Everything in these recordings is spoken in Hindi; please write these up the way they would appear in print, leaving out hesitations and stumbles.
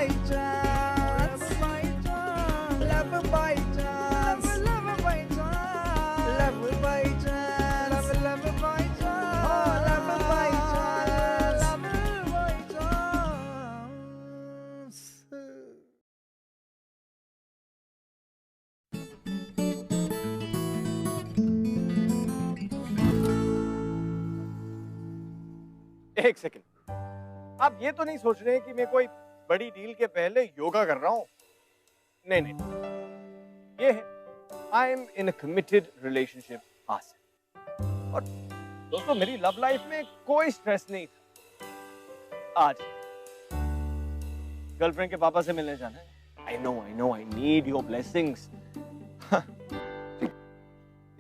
by chance, love by chance, love by chance, love by chance, love by chance, oh love by chance, love by chance. एक सेकंड, आप ये तो नहीं सोच रहे हैं कि मैं कोई बड़ी डील के पहले योगा कर रहा हूं? नहीं नहीं, ये है I am in a committed relationship हासिल। और दोस्तों मेरी लव लाइफ में कोई स्ट्रेस नहीं था। आज गर्लफ्रेंड के पापा से मिलने जाना है। I know I need your blessings.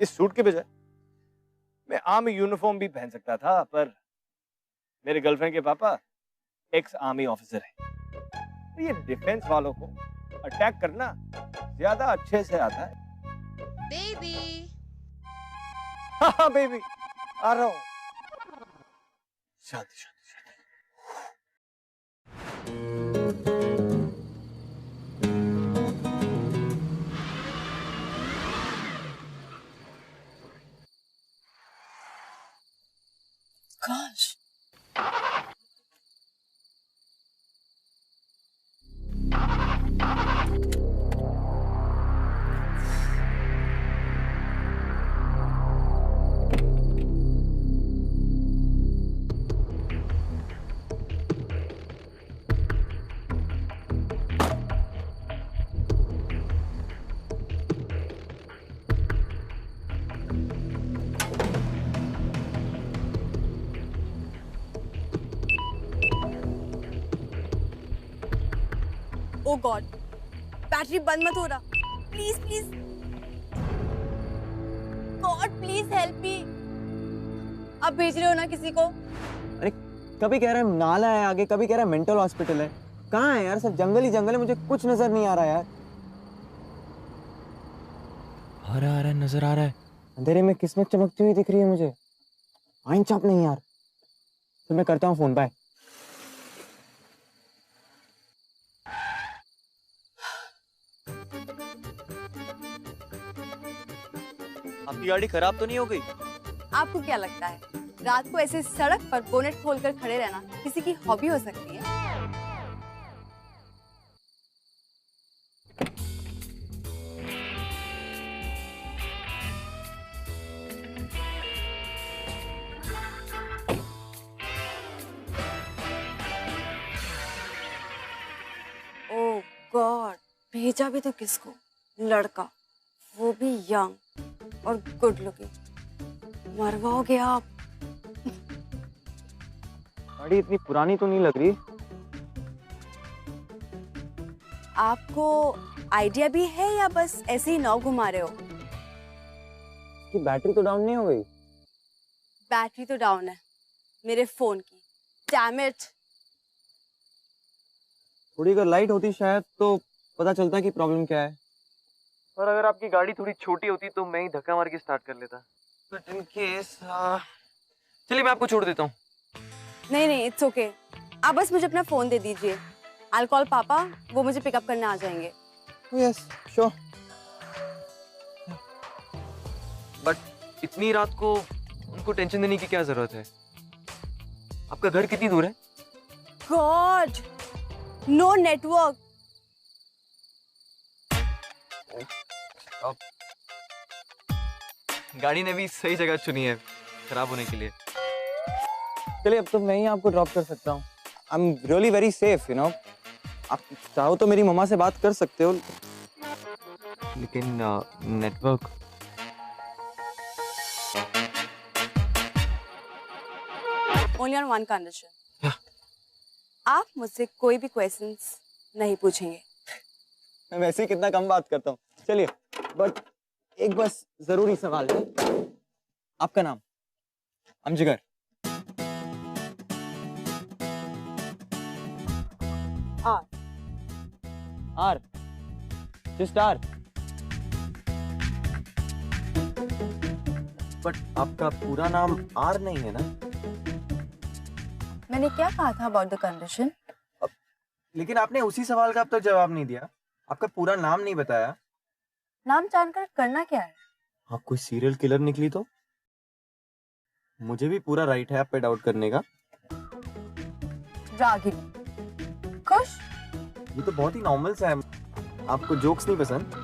इस सूट के बजाय मैं आर्मी यूनिफॉर्म भी पहन सकता था, पर मेरे गर्लफ्रेंड के पापा एक्स आर्मी ऑफिसर है। तो ये डिफेंस वालों को अटैक करना ज्यादा अच्छे से आता है। बेबी। हाँ बेबी, आ रहा हूँ। शांति शांति शांति। Gosh. Oh God, बैटरी बंद मत हो रहा। Please please God please help me. आप भेज रहे हो ना किसी को? अरे कभी कह रहा है नाला है आगे, कभी कह रहा है मेंटल हॉस्पिटल है। कहाँ है यार? सब जंगल ही जंगल है, मुझे कुछ नजर नहीं आ रहा यार। आ रहा है, नजर आ रहा है। अंधेरे में किस्मत चमकती हुई दिख रही है मुझे। आइन चाप नहीं यार। तो मैं करता हूँ फोन। बाय। आपकी गाड़ी खराब तो नहीं हो गई? आपको क्या लगता है रात को ऐसे सड़क पर बोनेट खोलकर खड़े रहना किसी की हॉबी हो सकती है? ओह गॉड, भेजा भी तो किसको? लड़का, वो भी यंग और गुड लुकिंग। मरवाओगे आप। गाड़ी इतनी पुरानी तो नहीं लग रही। आपको आइडिया भी है या बस ऐसे ही नाव घुमा रहे हो? कि बैटरी तो डाउन नहीं हो गई? बैटरी तो डाउन है मेरे फोन की। Damn it. थोड़ी अगर लाइट होती शायद तो पता चलता कि प्रॉब्लम क्या है। और अगर आपकी गाड़ी थोड़ी छोटी होती तो मैं ही धक्का मार के स्टार्ट कर लेता। बट इन केस चलिए मैं आपको छोड़ देता हूँ। नहीं नहीं, इट्स ओके। आप बस मुझे अपना फोन दे दीजिए। I'll call पापा, वो मुझे पिकअप करने आ जाएंगे। Yes sure. बट इतनी रात को उनको टेंशन देने की क्या जरूरत है? आपका घर कितनी दूर है? God, no network. गाड़ी ने भी सही जगह चुनी है खराब होने के लिए। चलिए अब तो मैं ही आपको ड्रॉप कर सकता हूँ। I am really very safe you know. आप चाहो तो मेरी मम्मा से बात कर सकते हो। लेकिन network. Only on one condition. आप मुझसे कोई भी क्वेश्चंस नहीं पूछेंगे। मैं वैसे ही कितना कम बात करता हूँ। चलिए बट एक बस जरूरी सवाल है। आपका नाम? अमजगर। R. R. Just R. But आपका पूरा नाम आर नहीं है ना? मैंने क्या कहा था अबाउट द कंडीशन? लेकिन आपने उसी सवाल का अब तक जवाब नहीं दिया। आपका पूरा नाम नहीं बताया। नाम जानकर करना क्या है? आप कोई सीरियल किलर निकली तो? मुझे भी पूरा राइट है आप पे डाउट करने का। रागिनी। खुश? ये तो बहुत ही नॉर्मल सा है। आपको जोक्स नहीं पसंद?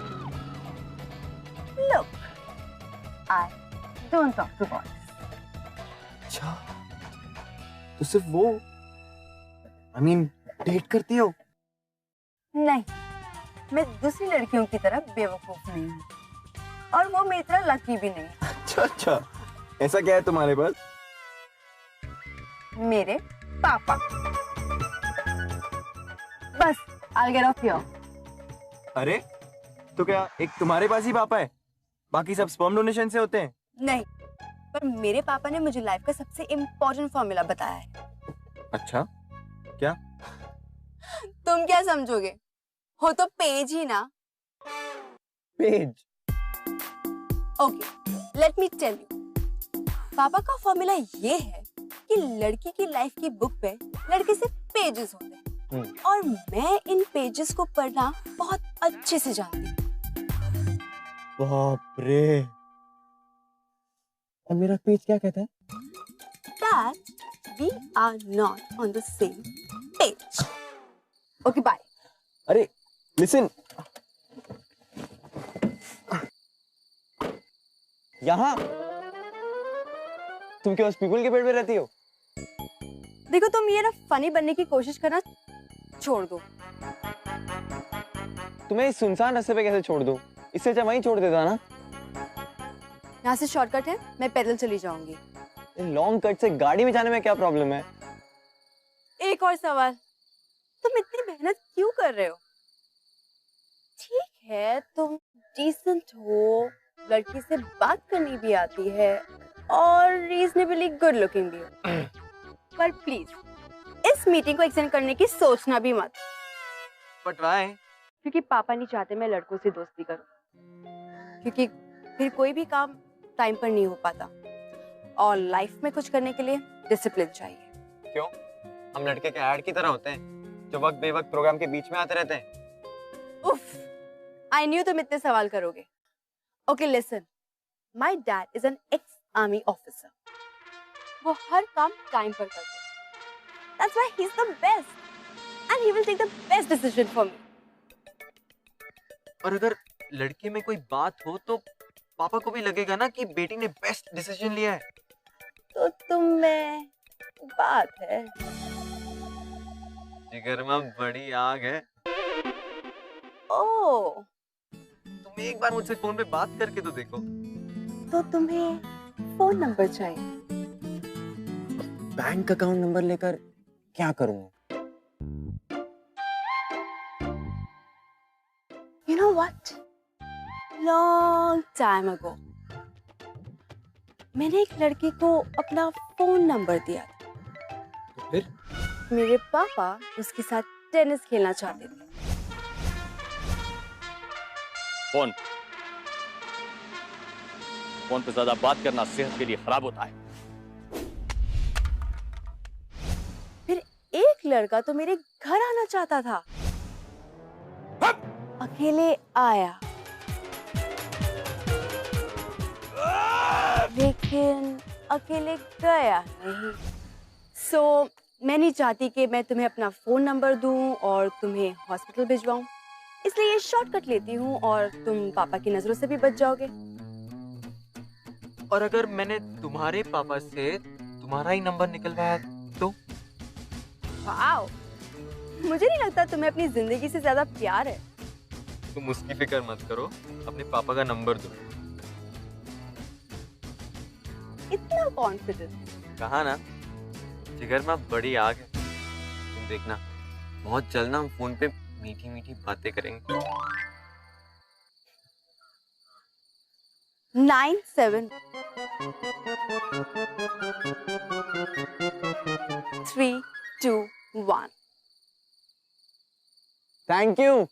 Look, I don't talk to boys. अच्छा, तो सिर्फ वो I mean, डेट करती हो? नहीं, मैं दूसरी लड़कियों की तरह बेवकूफ नहीं हूँ और वो मेरी तरह लकी भी नहीं। अच्छा अच्छा, ऐसा क्या है तुम्हारे पास? मेरे पापा। बस, I'll get off here. अरे, तो क्या एक तुम्हारे पास ही पापा है? बाकी सब स्पर्म डोनेशन से होते हैं? नहीं, पर मेरे पापा ने मुझे लाइफ का सबसे इम्पोर्टेंट फॉर्मूला बताया है। अच्छा, क्या? तुम क्या समझोगे? हो तो पेज ही ना। Page? Okay, let me tell you. पापा का फॉर्मूला ये है कि लड़की की लाइफ की बुक पे लड़के सिर्फ पेजेस होते हैं और मैं इन पेजेस को पढ़ना बहुत अच्छे से जानती हूँ। बाप रे। और मेरा पेज क्या कहता है? That we are not on the same page. Okay, bye. अरे, listen. यहाँ तुम क्या उस पीपल के पेड़ पे रहती हो? देखो तुम ये ना फनी बनने की कोशिश करना छोड़ दो। तुम्हें इस सुनसान रास्ते पे कैसे छोड़ दूं? इससे अच्छा वहीं छोड़ देता ना। यहाँ से शॉर्टकट है, मैं पैदल चली जाऊंगी। लॉन्ग कट से गाड़ी में जाने में क्या प्रॉब्लम है? एक और सवाल, तुम इतनी मेहनत क्यों कर रहे हो? ठीक है, तुम डिसेंट हो, लड़की से बात करनी भी आती है और रीजनेबली गुड लुकिंग भी हो, पर प्लीज इस मीटिंग को एक्सटेंड करने की सोचना भी मत। But why? क्योंकि पापा नहीं चाहते मैं लड़कों से दोस्ती करूं, क्योंकि फिर कोई भी काम टाइम पर नहीं हो पाता और लाइफ में कुछ करने के लिए डिसिप्लिन चाहिए। क्यों? हम लड़के के ऐड की तरह होते हैं जो वक्त बेवक्त प्रोग्राम के बीच में आते रहते हैं। उफ, आई न्यू तुम इतने सवाल करोगे। Okay listen, my dad is an ex army officer. वो हर काम टाइम पर करते हैं। That's why he's the best and he will take the best decision for me. और अगर लड़के में कोई बात हो तो पापा को भी लगेगा ना कि बेटी ने बेस्ट डिसीजन लिया है। तो तुम में बात है। जिगर में बड़ी आग है। ओह, तुम एक बार मुझसे फोन पे बात करके तो देखो। तो तुम्हें फोन नंबर चाहिए? बैंक अकाउंट नंबर लेकर क्या करूंगा? You know what? Long time ago, मैंने एक लड़की को अपना फोन नंबर दिया था। तो फिर? मेरे पापा उसके साथ टेनिस खेलना चाहते थे। फोन पे ज्यादा बात करना सेहत के लिए खराब होता है। फिर एक लड़का तो मेरे घर आना चाहता था। अकेले आया, लेकिन अकेले गया नहीं। सो मैं नहीं चाहती कि मैं तुम्हें अपना फोन नंबर दूं और तुम्हें हॉस्पिटल भिजवाऊं, इसलिए ये शॉर्टकट लेती हूँ और तुम पापा की नजरों से भी बच जाओगे। और अगर मैंने तुम्हारे पापा से तुम्हारा ही नंबर निकलवाया तो? वाओ, मुझे नहीं लगता तुम्हें अपनी जिंदगी से ज्यादा प्यार है। तुम उसकी फिक्र मत करो, अपने पापा का नंबर दो। इतना कॉन्फिडेंट? कहा ना, जिगर में बड़ी आग है। तुम देखना, बहुत जल्द ना हम फोन पे मीठी मीठी बातें करेंगे। 97 3 2 1। Thank you.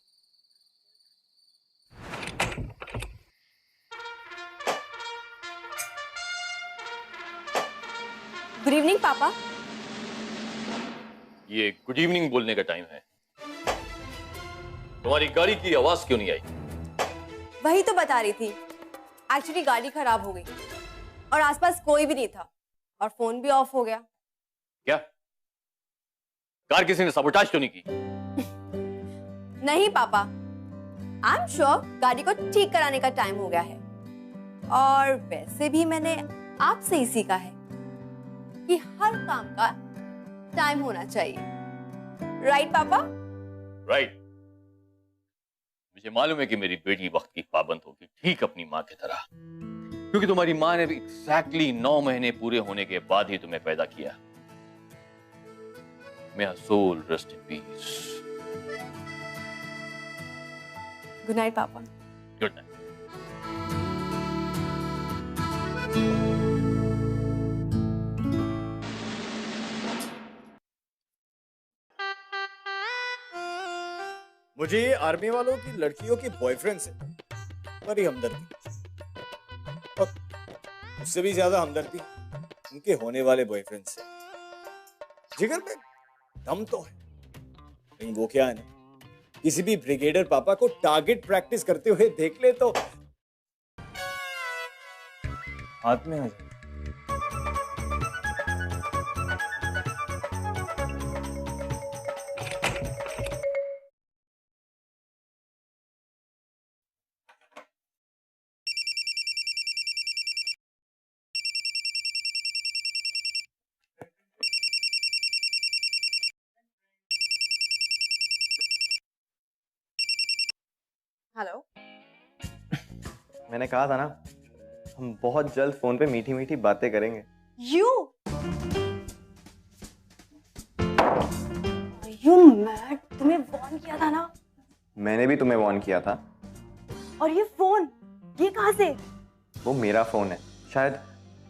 गुड इवनिंग पापा। ये गुड इवनिंग बोलने का टाइम है। तुम्हारी गाड़ी की आवाज क्यों नहीं आई? वही तो बता रही थी। एक्चुअली गाड़ी खराब हो गई और आसपास कोई भी नहीं था और फोन भी ऑफ हो गया। क्या कार किसी ने सबोटाज तो नहीं की? नहीं पापा, आई एम श्योर गाड़ी को ठीक कराने का टाइम हो गया है। और वैसे भी मैंने आपसे ही सीखा है कि हर काम का टाइम होना चाहिए। राइट पापा? राइट। मुझे मालूम है कि मेरी बेटी वक्त की पाबंद होगी, ठीक अपनी माँ की तरह, क्योंकि तुम्हारी माँ ने एग्जैक्टली 9 महीने पूरे होने के बाद ही तुम्हें पैदा किया। May her soul rest in peace. Good night पापा। Good night. मुझे आर्मी वालों की लड़कियों के बॉयफ्रेंड से बड़ी हमदर्दी, और उससे भी ज्यादा हमदर्दी उनके होने वाले बॉयफ्रेंड से। जिगर में दम तो है, लेकिन वो क्या है ना, किसी भी ब्रिगेडर पापा को टारगेट प्रैक्टिस करते हुए देख ले तो हाथ में आ जाए। हेलो। मैंने कहा था ना, हम बहुत जल्द फोन पे मीठी मीठी बातें करेंगे। यू मैड, तुम्हें वार्न किया था ना। मैंने भी तुम्हें वार्न किया था। और ये फोन, ये कहां से? वो मेरा फोन है, शायद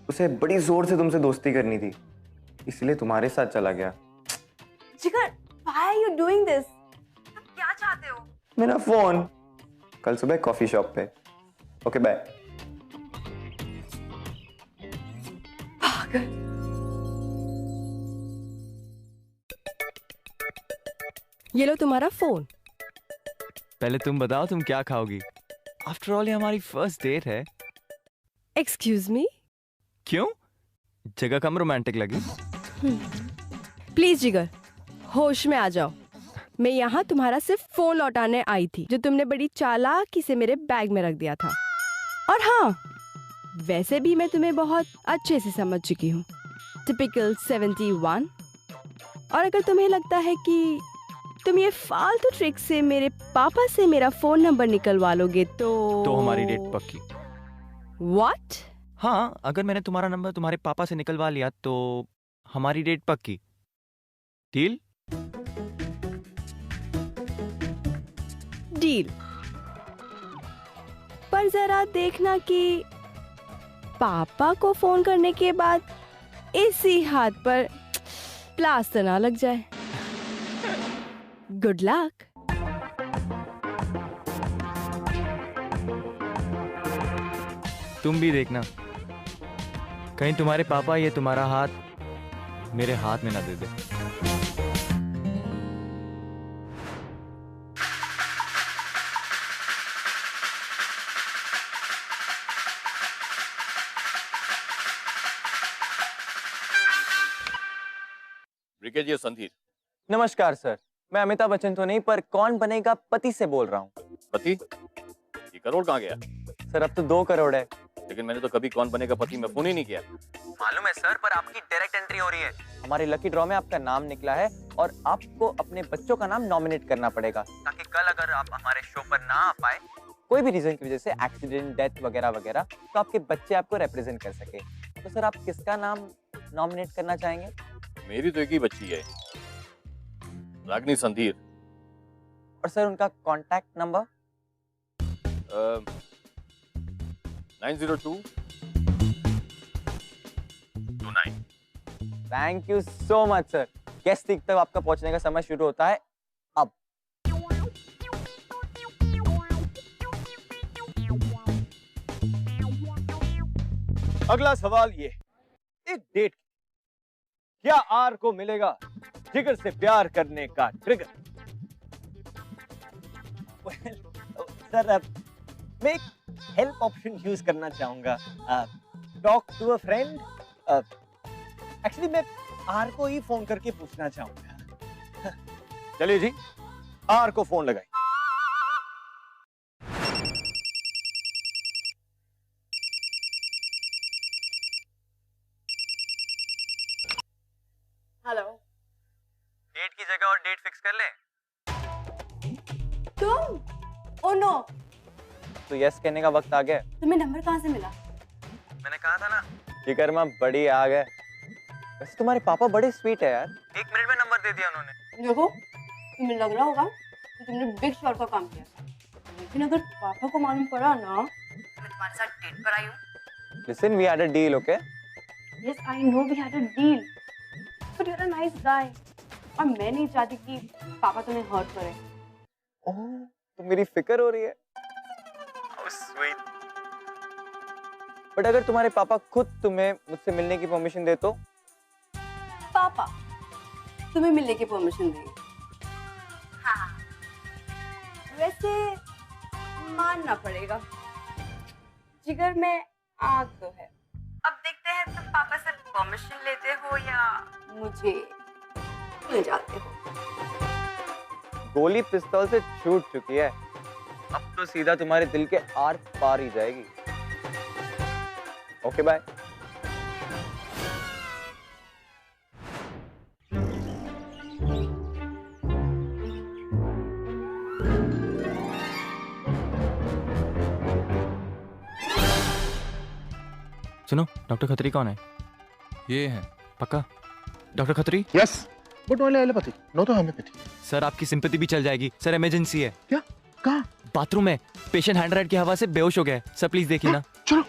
उसे बड़ी जोर से तुमसे दोस्ती करनी थी, इसलिए तुम्हारे साथ चला गया। जिगर, why are you doing this? तुम क्या चाहते हो? मेरा फोन। कल सुबह कॉफी शॉप पे। Okay bye. ये लो तुम्हारा फोन। पहले तुम बताओ तुम क्या खाओगी? आफ्टर ऑल ये हमारी फर्स्ट डेट है। Excuse me? क्यों? जगह कम रोमांटिक लगी? प्लीज जिगर, होश में आ जाओ। मैं यहाँ तुम्हारा सिर्फ फोन लौटाने आई थी जो तुमने बड़ी चालाकी से मेरे बैग में रख दिया था। और हाँ, वैसे भी मैं तुम्हें बहुत अच्छे से समझ चुकी हूँ। टिपिकल 71। और अगर तुम्हें लगता है कि तुम ये फालतू ट्रिक से मेरे पापा से मेरा फोन नंबर निकलवा लोगे तो हमारी डेट पक्की। What? हाँ, अगर मैंने तुम्हारा नंबर तुम्हारे पापा से निकलवा लिया तो हमारी डेट पक्की। डील? डील। पर जरा देखना कि पापा को फोन करने के बाद इसी हाथ पर प्लास्टर ना लग जाए। Good luck. तुम भी देखना, कहीं तुम्हारे पापा ये तुम्हारा हाथ मेरे हाथ में ना दे दे। ब्रिगेडियर संधीर। नमस्कार सर, मैं अमिताभ बच्चन तो नहीं, पर कौन बनेगा पति से बोल रहा हूँ। पति? ये करोड़ कहाँ गया? सर अब तो 2 करोड़ है। लेकिन मैंने तो कभी कौन बनेगा पति में फोन ही नहीं किया। मालूम है सर, पर आपकी डायरेक्ट एंट्री हो रही है। हमारे लकी ड्रॉ में आपका नाम निकला है और आपको अपने बच्चों का नाम नॉमिनेट करना पड़ेगा, ताकि कल अगर आप हमारे शो पर ना आ पाए, कोई भी रीजन की वजह से, एक्सीडेंट, डेथ वगैरह वगैरह, तो आपके बच्चे आपको रिप्रेजेंट कर सके। तो सर आप किसका नाम नॉमिनेट करना चाहेंगे? मेरी तो एक ही बच्ची है, रागिनी संधीर। और सर उनका contact number? 90229। Thank you so much sir. Guest तक आपका पहुंचने का समय शुरू होता है अब। अगला सवाल ये, एक डेट क्या आर को मिलेगा जिगर से प्यार करने का ट्रिगर? सर मैं एक हेल्प ऑप्शन यूज करना चाहूंगा, talk to a friend. Actually मैं आर को ही फोन करके पूछना चाहूंगा। चलिए जी, आर को फोन लगाइए। हेलो। डेट की जगह और डेट फिक्स कर ले। तुम? Oh no. तो यस कहने का वक्त आ गया। तुम्हें नंबर कहाँ से मिला? मैंने कहा था ना, जिगर में बड़ी आ गए। वैसे तुम्हारे पापा बड़े स्वीट है यार, 1 मिनट में नंबर दे दिया उन्होंने। देखो, तुम्हें लग रहा होगा कि तुमने बिग शॉट का काम किया, लेकिन अगर पापा को मालूम पड़ा ना मैं तुम्हारे साथ डेट पर आई हूँ। Listen, we had a deal, okay? Yes, I know we had a deal, but you're a nice guy. और मैं नहीं चाहती कि पापा तुम्हें हर्ट करे। ओह, तो मेरी फिक्र हो रही है। How sweet. बट अगर तुम्हारे पापा खुद तुम्हें मुझसे मिलने की परमिशन दे तो? पापा तुम्हें मिलने की परमिशन देंगे? हाँ, वैसे मानना पड़ेगा, जिगर में आग तो है। अब देखते हैं तुम पापा से परमिशन लेते हो या मुझे ले जाते हो। गोली पिस्तौल से छूट चुकी है, अब तो सीधा तुम्हारे दिल के आर पार ही जाएगी। Okay bye. सुनो, डॉक्टर खत्री कौन है? ये है। पक्का? Doctor Khatri? Yes, but only allopathy, no to homeopathy. Sir आपकी सिंपैथी भी चल जाएगी। सर इमरजेंसी है। क्या? कहाँ? बाथरूम में पेशेंट हैंड राइड की हवा से बेहोश हो गया है। सर प्लीज देखिए ना। चलो।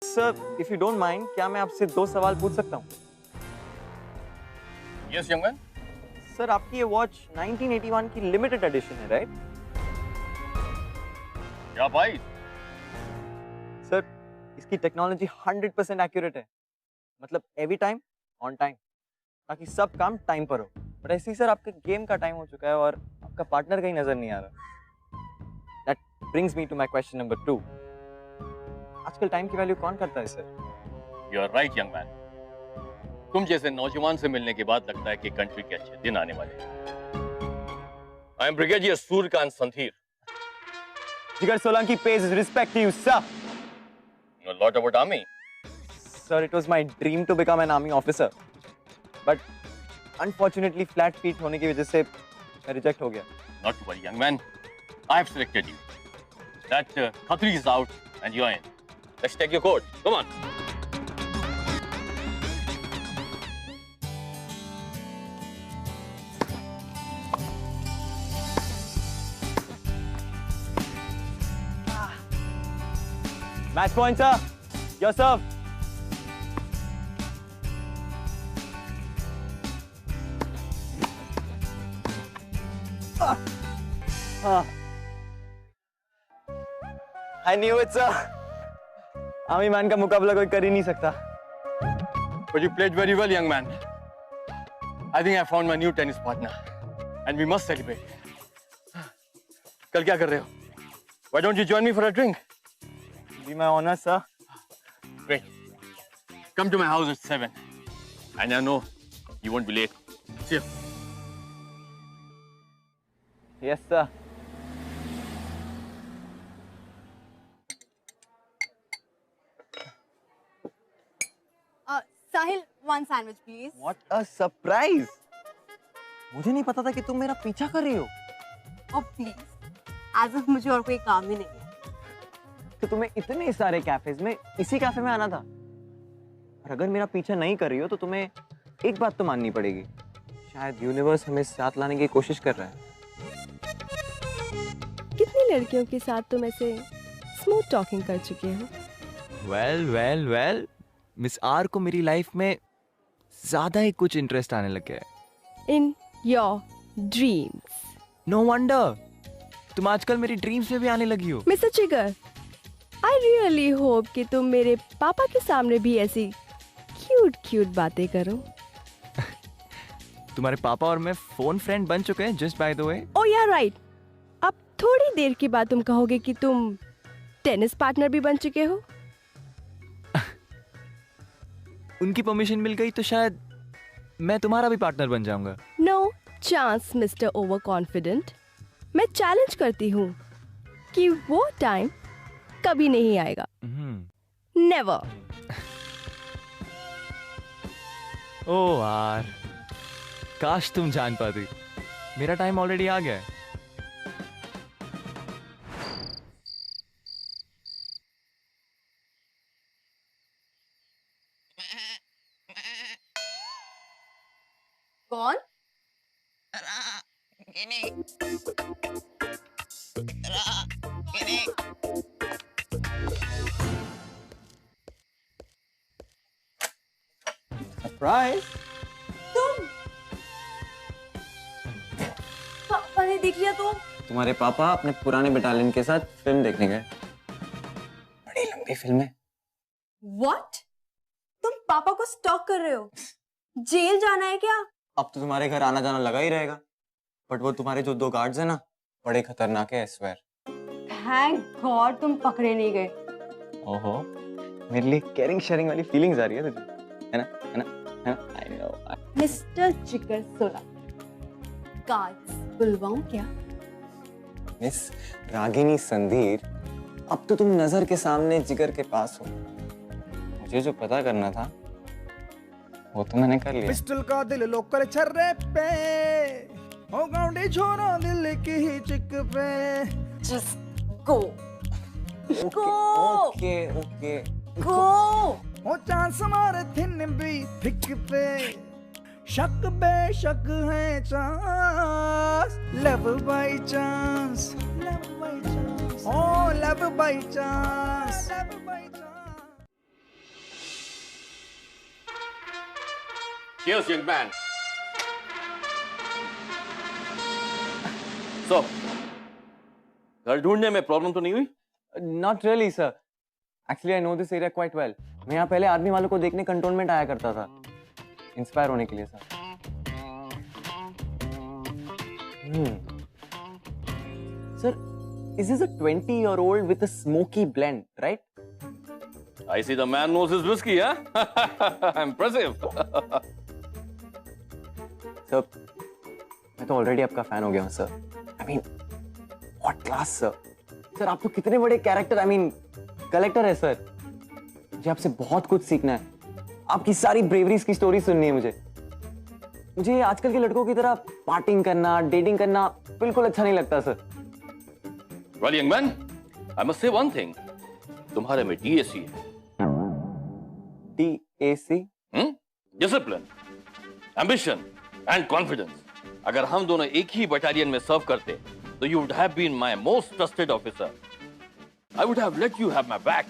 Sir, if you don't mind, क्या मैं आपसे 2 सवाल पूछ सकता हूँ? Yes young man. सर, आपकी ये वॉच 1981 की लिमिटेड एडिशन है, राइट? क्या भाई? सर, इसकी टेक्नोलॉजी 100% एक्यूरेट है, मतलब एवरी टाइम ऑन टाइम, ताकि सब काम टाइम पर हो। बट ऐसे ही सर, आपके गेम का टाइम हो चुका है और आपका पार्टनर कहीं नजर नहीं आ रहा। That brings me to my question number 2। आजकल टाइम की वैल्यू कौन करता है sir? You are right young man. तुम जैसे नौजवान से मिलने के बाद लगता है कि कंट्री के अच्छे दिन आने वाले हैं। I am brigadier Suryakant Sandhir. Jigar Solanki pays his respect to you, sir. You know a lot about army. Sir, it was my dream to become an army officer, but unfortunately flat feet होने की वजह से मैं रिजेक्ट हो गया। Not to worry, young man. I have selected you. That Khatri is out and you are in. Let's take your coat. Come on. Match point, sir. Your serve. I knew it, sir. Army man का मुकाबला कोई कर ही नहीं सकता। But you played very well, young man. I think I found my new tennis partner, and we must celebrate. कल क्या कर रहे हो? Why don't you join me for a drink? Be my honor, sir. Great. Come to my house at 7, and I know you won't be late. See you. Yes, sir. Sahil, one sandwich, please. What a surprise! मुझे नहीं पता था कि तुम मेरा पीछा कर रही हो। Oh, please. As if मुझे और कोई काम ही नहीं है। तो तुम्हें इतने सारे कैफेज में इसी कैफे में आना था। और अगर मेरा पीछा नहीं कर रही हो तो तुम्हें एक बात तो माननी पड़ेगी, शायद यूनिवर्स हमें साथ लाने की कोशिश कर रहा है। कितनी लड़कियों के साथ तुम ऐसे स्मूथ टॉकिंग कर चुके हो? वेल मिस आर को मेरी लाइफ में ज्यादा ही कुछ इंटरेस्ट आने लग गया है। In your dreams. No wonder तुम आजकल मेरी ड्रीम्स में भी आने लगी हो। मिस्टर जिगर, आई रियली होप कि तुम मेरे पापा के सामने भी ऐसी क्यूट क्यूट बातें करो। तुम्हारे पापा और मैं फोन फ्रेंड बन चुके हैं, जस्ट बाय द वे। ओ या राइट, अब थोड़ी देर के बाद तुम कहोगे कि तुम टेनिस पार्टनर भी बन चुके हो। उनकी परमिशन मिल गई तो शायद मैं तुम्हारा भी पार्टनर बन जाऊंगा। No chance mister over confident. मैं चैलेंज करती हूँ कि वो टाइम कभी नहीं आएगा। नेवर। ओ यार, काश तुम जान पाती, मेरा टाइम ऑलरेडी आ गया है। कौन? सरप्राइज। तुम? पापा ने देख लिया तो? तुम्हारे पापा अपने पुराने बटालियन के साथ फिल्म देखने गए। बड़ी लंबी फिल्म है। What? तुम पापा को स्टॉक कर रहे हो? जेल जाना है क्या? अब तो तुम्हारे घर आना जाना लगा ही रहेगा, बट वो तुम्हारे जो 2 गार्ड्स हैं ना, बड़े खतरनाक है, I swear। Thank God तुम पकड़े नहीं गए। ओहो, मेरे लिए केयरिंग शेयरिंग वाली फीलिंग्स आ रही है तुझे, है ना? है ना? है ना? I know। मिस्टर जिगर सोला, कार्ड्स बुलवाऊं क्या? मिस रागिनी संधीर, अब तो तुम नजर के सामने जिगर के पास हो। मुझे जो पता करना था वो तो मैंने कर लिया। पिस्टल का दिल लोकल छर्रे पे, हो गाउंडे छोरो दिल की ही चिक पे। Just go. Go. Okay okay Go. हो चांस मारे थिन भी थिक पे, शक बेशक है chance, love by chance, love by chance, ओ love by chance, love by chance. Cheers, young man. So, घर ढूंढने में प्रॉब्लम तो नहीं हुई? Not really sir, actually I know this area quite well. मैं यहाँ पहले आर्मी वालों को देखने कंटोनमेंट आया करता था, इंस्पायर होने के लिए sir. Sir, is this a 20-year-old with a smoky blend, right? I see the man knows his whiskey, huh? Impressive. Sir, मैं तो ऑलरेडी आपका फैन हो गया हूँ sir. I mean, what class sir? Sir, आप तो कितने बड़े कैरेक्टर, I mean, कलेक्टर है सर। मुझे आपसे बहुत कुछ सीखना है। आपकी सारी ब्रेवरीज की स्टोरी सुननी है मुझे। मुझे आजकल के लड़कों की तरह पार्टिंग करना, डेटिंग करना बिल्कुल अच्छा नहीं लगता sir. Well, young man, I must say one thing. तुम्हारे में DAC है। DAC? Discipline, ambition and confidence. अगर हम दोनों एक ही बटालियन में सर्व करते, तो you would have been my most trusted officer. I would have let you have my back.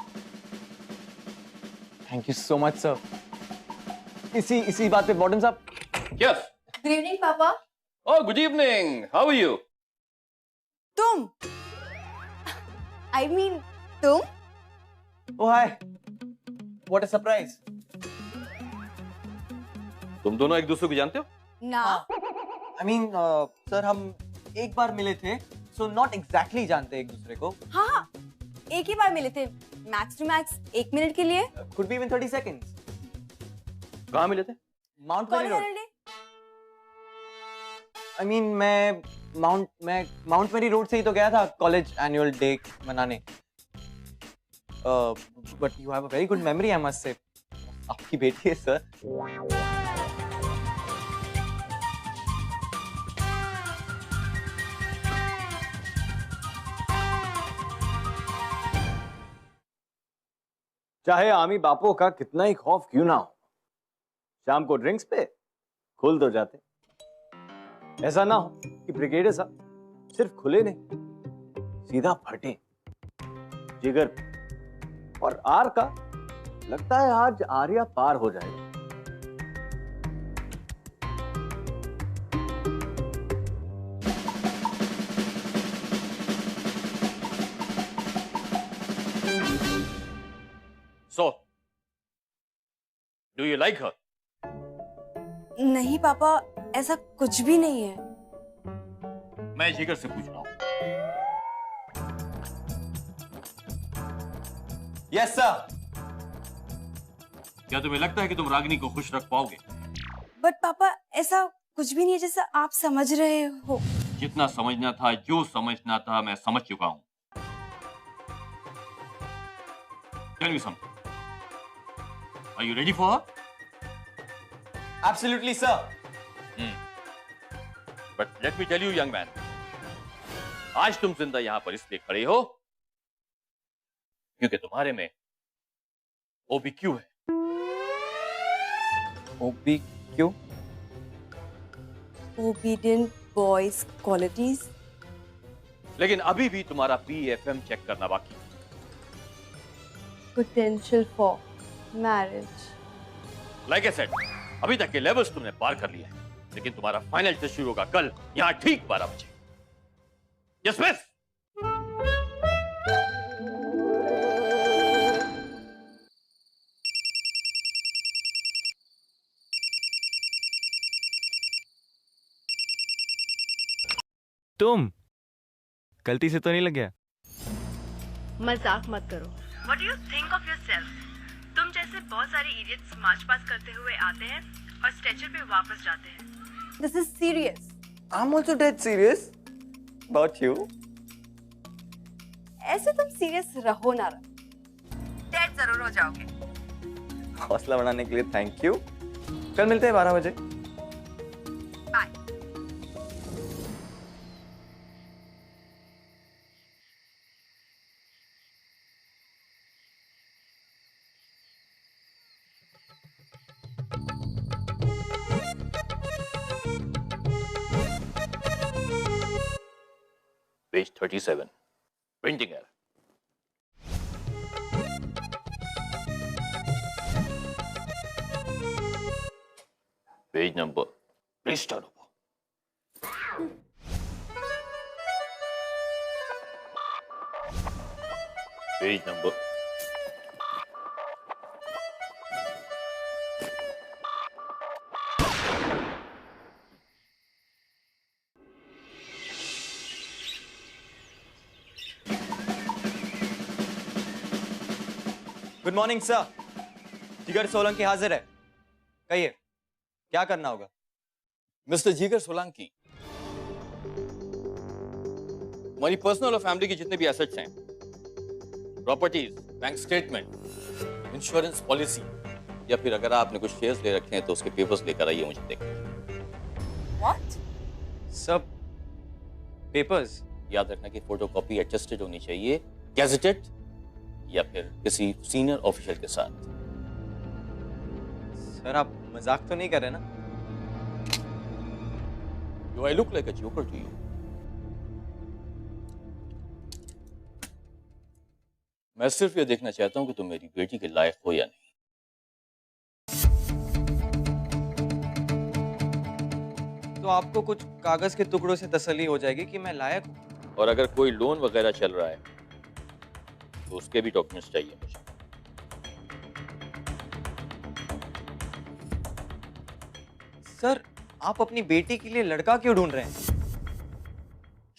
Thank you so much, sir. इसी बात पे बॉटम साहब। Yes. Good evening, पापा। Oh, good evening. How are you? तुम? I mean, तुम? Oh hi. What a surprise. तुम दोनों एक दूसरे को जानते हो? ना। I mean, सर हम एक बार मिले थे, so not exactly जानते एक दूसरे को। हाँ, एक ही बार मिले थे, मैक्स टू मैक्स 1 मिनट के लिए। Could be even 30 seconds. कहाँ मिले थे? Mount Mary Road. I mean, मैं Mount Mary Road से ही तो गया था कॉलेज एनुअल डे मनाने। But you have a very good memory, I must say. आपकी बेटी है सर। चाहे आमी बापों का कितना ही खौफ क्यों ना हो, शाम को ड्रिंक्स पे खुल तो जाते। ऐसा ना हो कि ब्रिगेडियर साहब सिर्फ खुले नहीं, सीधा फटे। जिगर पे और आर का लगता है आज आर्या पार हो जाएगा। डू यू लाइक हर? नहीं पापा, ऐसा कुछ भी नहीं है। मैं जिगर से पूछ रहा हूँ। Yes sir. क्या तुम्हें लगता है कि तुम रागिनी को खुश रख पाओगे? बट पापा, ऐसा कुछ भी नहीं है जैसा आप समझ रहे हो। जितना समझना था, जो समझना था, मैं समझ चुका हूँ। Tell me something. Are you ready for her? Absolutely, sir. But let me tell you, young man, आज तुम जिंदा यहां पर इसलिए खड़े हो क्योंकि तुम्हारे में OBQ है। OBQ? Obedient boys qualities. लेकिन अभी भी तुम्हारा PFM चेक करना बाकी है। Potential for marriage. Like I said, अभी तक के लेवल्स तुमने पार कर लिया है, लेकिन तुम्हारा फाइनल टेस्ट शुरू होगा कल यहाँ ठीक 12 बजे। Yes miss. तुम गलती से तो नहीं लग गया? मजाक मत करो। What do you think of yourself? तुम जैसे बहुत सारे इडियट्स मार्च पास करते हुए आते हैं और स्ट्रेचर पे वापस जाते हैं। This is serious. I'm also dead serious about you. ऐसे तुम सीरियस रहो ना रहो, डेड जरूर हो जाओगे। हौसला बढ़ाने के लिए थैंक यू। कल मिलते हैं 12 बजे। Bye. Page 37, printing error. Page number, please start over. Page number, good morning sir. Jigar Solanki हाजिर है, कहिए क्या करना होगा? मिस्टर जिगर सोलंकी, हमारी पर्सनल और फैमिली की जितने भी एसेट्स हैं, properties, bank statement, insurance policy, या फिर अगर आपने कुछ शेयर्स ले रखे हैं तो उसके पेपर्स लेकर आइए, मुझे देखना। What? सब पेपर्स? याद रखना कि फोटोकॉपी एडजस्टेड होनी चाहिए, गैजेटेड या फिर किसी सीनियर ऑफिशियल के साथ। सर आप मजाक तो नहीं कर रहे ना? Do I look like a joker to you? मैं सिर्फ ये देखना चाहता हूं कि तुम मेरी बेटी के लायक हो या नहीं। तो आपको कुछ कागज के टुकड़ों से तसल्ली हो जाएगी कि मैं लायक हूं। और अगर कोई लोन वगैरह चल रहा है तो उसके भी डॉक्यूमेंट्स चाहिए मुझे। सर आप अपनी बेटी के लिए लड़का क्यों ढूंढ रहे हैं?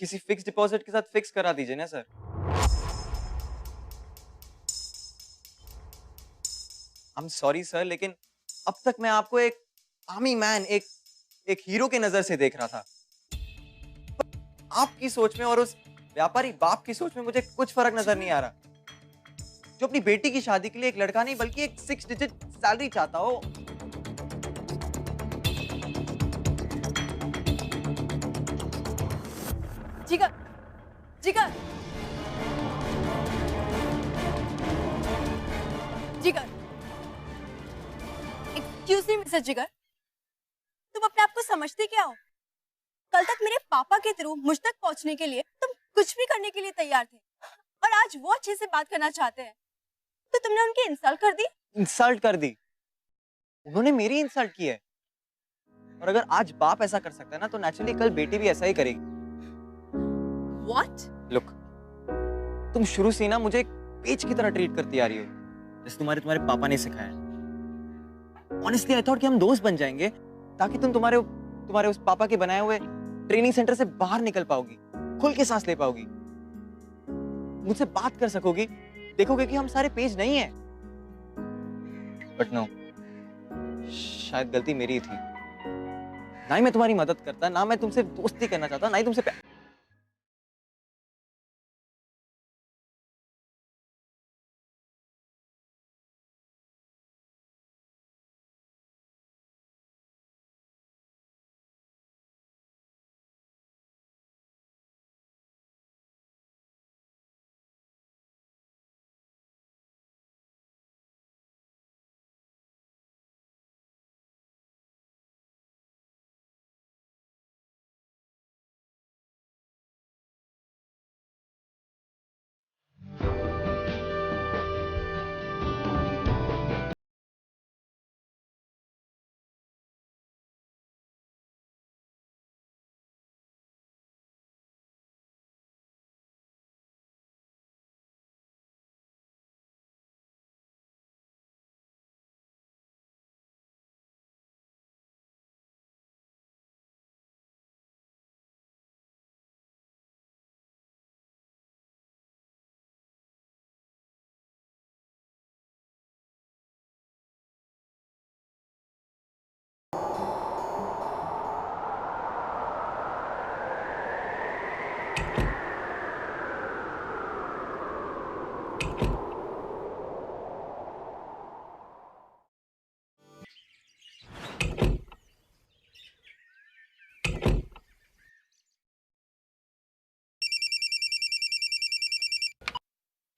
किसी फिक्स डिपॉजिट के साथ फिक्स करा दीजिए ना sir. I am sorry sir, लेकिन अब तक मैं आपको एक आर्मी मैन, एक हीरो के नजर से देख रहा था। आपकी सोच में और उस व्यापारी बाप की सोच में मुझे कुछ फर्क नजर नहीं आ रहा, जो अपनी बेटी की शादी के लिए एक लड़का नहीं बल्कि एक 6 डिजिट सैलरी चाहता हो। जिगर, जिगर, जिगर, एक्सक्यूज मी मिस्टर जिगर, तुम अपने आप को समझते क्या हो? कल तक मेरे पापा के थ्रू मुझ तक पहुंचने के लिए तुम कुछ भी करने के लिए तैयार थे, और आज वो अच्छे से बात करना चाहते हैं तो तुमने उनकी इंसल्ट कर दी। इंसल्ट कर दी? उन्होंने मेरी इंसल्ट की है, और अगर आज बाप ऐसा कर सकता है ना तो नेचुरली कल बेटी भी ऐसा ही करेगी। What? लुक, तुम शुरू से ना मुझे एक पेज की तरह ट्रीट करती आ रही हो, जैसे तुम्हारे पापा ने सिखाया। ऑनेस्टली आई थॉट कि हम दोस्त बन जाएंगे ताकि तुम तुम्हारे उस पापा के बनाए हुए ट्रेनिंग सेंटर से बाहर निकल पाओगी, खुल के सांस ले पाओगी, मुझसे बात कर सकोगी, देखोगे कि हम सारे पेज नहीं है। बट नो, शायद गलती मेरी थी। ना ही मैं तुम्हारी मदद करता, ना मैं तुमसे दोस्ती करना चाहता, ना ही तुमसे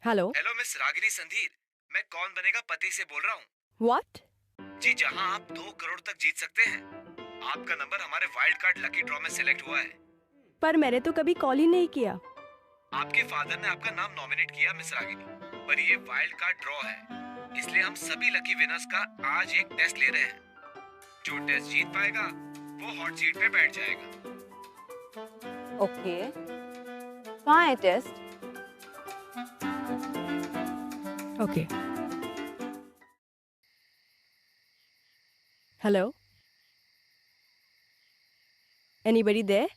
hello hello miss Ragini Sandhir, मैं कौन बनेगा पति से बोल रहा हूँ। व्हाट? जी, जहाँ आप 2 करोड़ तक जीत सकते हैं। आपका नंबर हमारे वाइल्ड कार्ड लकी ड्रॉ में सिलेक्ट हुआ है। पर मैंने तो कभी कॉल ही नहीं किया। आपके फादर ने आपका नाम नॉमिनेट किया मिस रागिनी, पर ये वाइल्ड कार्ड ड्रॉ है, इसलिए हम सभी लकी विनर्स का आज एक टेस्ट ले रहे हैं। जो टेस्ट जीत पाएगा वो हॉट सीट पे बैठ जाएगा। ओके, कहाँ है test? Okay. Hello, anybody there?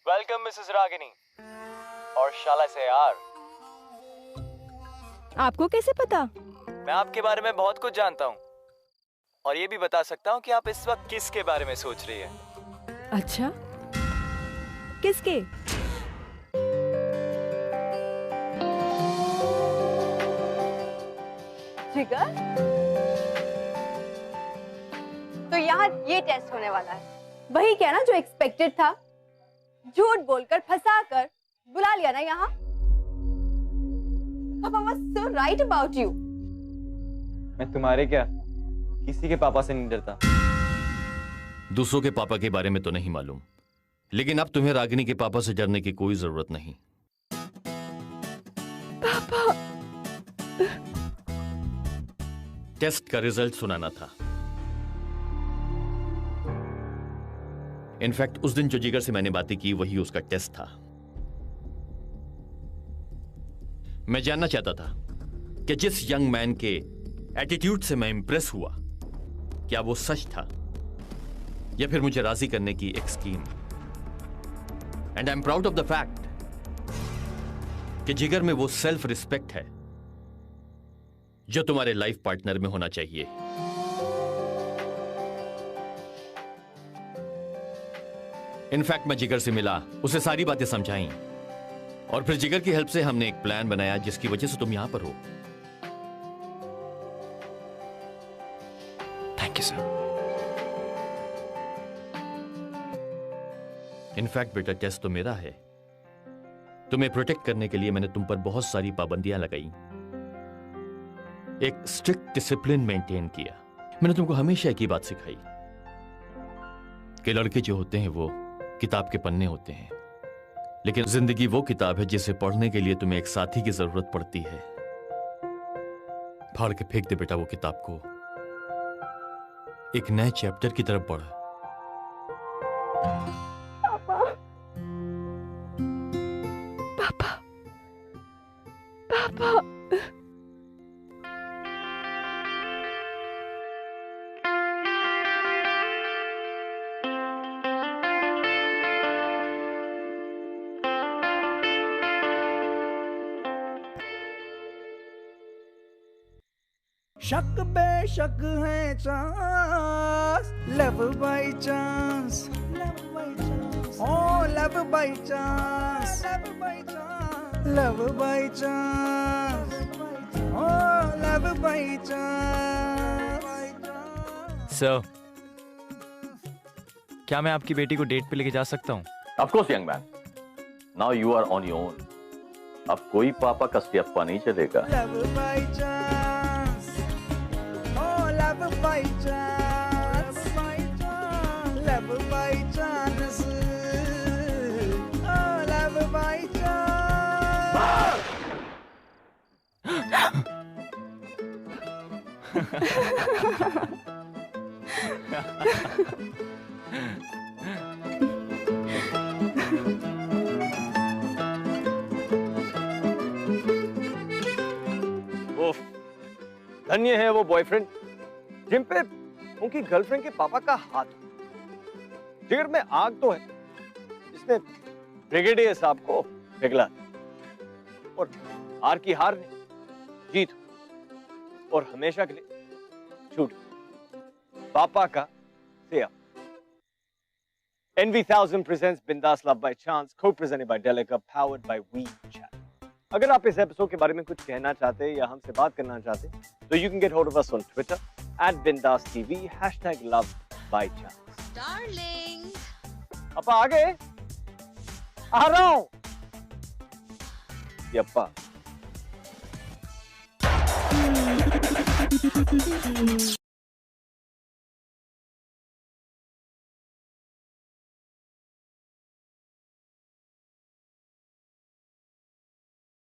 Welcome Mrs Ragini, और शाला से यार। आपको कैसे पता? मैं आपके बारे में बहुत कुछ जानता हूँ, और ये भी बता सकता हूँ कि आप इस वक्त किसके बारे में सोच रही है। अच्छा, किसके? जिगर? तो यहाँ ये टेस्ट होने वाला है, वही क्या ना जो एक्सपेक्टेड था। झूठ बोलकर फंसाकर बुला लिया ना यहाँ। पापा was so right about you. मैं तुम्हारे क्या, किसी के पापा से नहीं डरता। दूसरों के पापा के बारे में तो नहीं मालूम, लेकिन अब तुम्हें रागिनी के पापा से डरने की कोई जरूरत नहीं। पापा, टेस्ट का रिजल्ट सुनाना था। इनफैक्ट उस दिन जो जिगर से मैंने बातें की वही उसका टेस्ट था। मैं जानना चाहता था कि जिस यंग मैन के एटीट्यूड से मैं इंप्रेस हुआ, क्या वो सच था या फिर मुझे राजी करने की एक scheme. And I am proud of the fact कि जिगर में वो सेल्फ रिस्पेक्ट है जो तुम्हारे लाइफ पार्टनर में होना चाहिए। इनफैक्ट मैं जिगर से मिला, उसे सारी बातें समझाई, और फिर जिगर की हेल्प से हमने एक प्लान बनाया जिसकी वजह से तुम यहां पर हो। Thank you sir. इनफैक्ट बेटा, टेस्ट तो मेरा है। तुम्हें प्रोटेक्ट करने के लिए मैंने तुम पर बहुत सारी पाबंदियां लगाई, एक स्ट्रिक्ट डिसिप्लिन मेंटेन किया। मैंने तुमको हमेशा एक ही बात सिखाई कि लड़के जो होते हैं वो किताब के पन्ने होते हैं, लेकिन जिंदगी वो किताब है जिसे पढ़ने के लिए तुम्हें एक साथी की जरूरत पड़ती है। फाड़ के फेंक दे बेटा वो किताब को, एक नए चैप्टर की तरफ बढ़। पापा, पापा, पापा। शक बेशक है chance, love by chance, love by chance, ओ love by chance, love by chance, love by chance, ओ लव बाय चांस। सर, क्या मैं आपकी बेटी को डेट पे लेके जा सकता हूँ? Of course, young man. Now you are on your own. अब कोई पापा का स्टेप्पा नहीं चलेगा। Love by chance, oh love by chance, love by chance, oh love by धन्य है वो बॉयफ्रेंड जिन पे उनकी गर्लफ्रेंड के पापा का हाथ हो। जिगर में आग तो है जिसने ब्रिगेडियर साहब को पिघला, और हार की हार ने जीत और हमेशा के लिए छूट पापा का से। NV1000 presents Bindas Love by Chance, co-presented by Delica, powered by WeChat. अगर आप इस एपिसोड के बारे में कुछ कहना चाहते हैं या हमसे बात करना चाहते हैं तो you can get hold of us on Twitter @BindasTV #LoveByChance. Darling. अपा आ गए? आ रहा हूं। ये अपा